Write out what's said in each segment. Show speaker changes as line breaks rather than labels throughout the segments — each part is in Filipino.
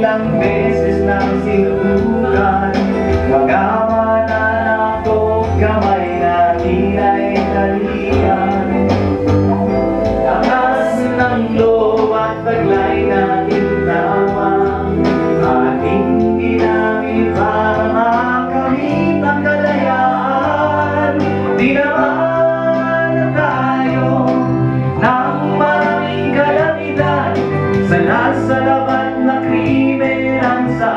ilang beses nang sinubukan magawa na ako, kamay natin ay talian. Takas ng loob at taglay natin tawa, ating ginamit para makamit ang kalayaan. Di naman na tayo ng maraming kalamidad, sa labat na krimen ang sa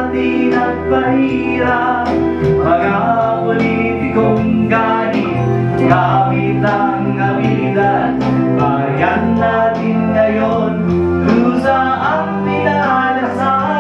atin at pahirap. Mga politikong galit, gamit ang abilidad, bayan natin ngayon, lusa ang pinalasan.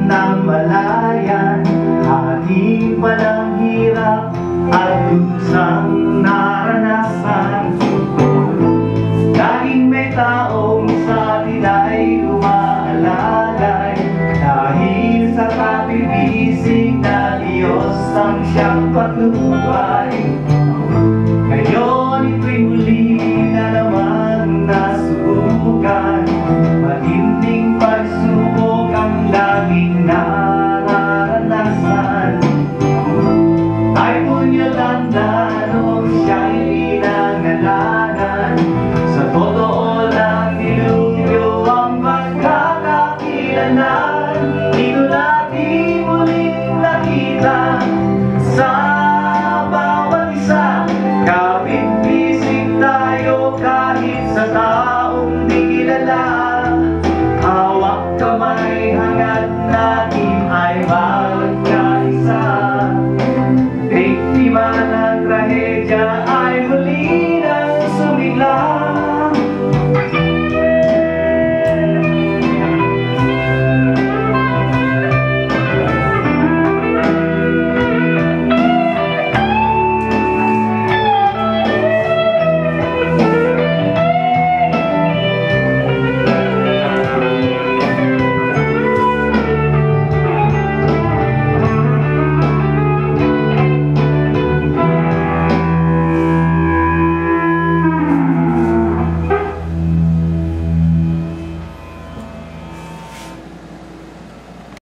Nang malayan, ating palang hirap at lusang naranasan. Laging may taong sa atin ay umaalalay, dahil sa pag-ibig na Diyos ang siyang patnubay.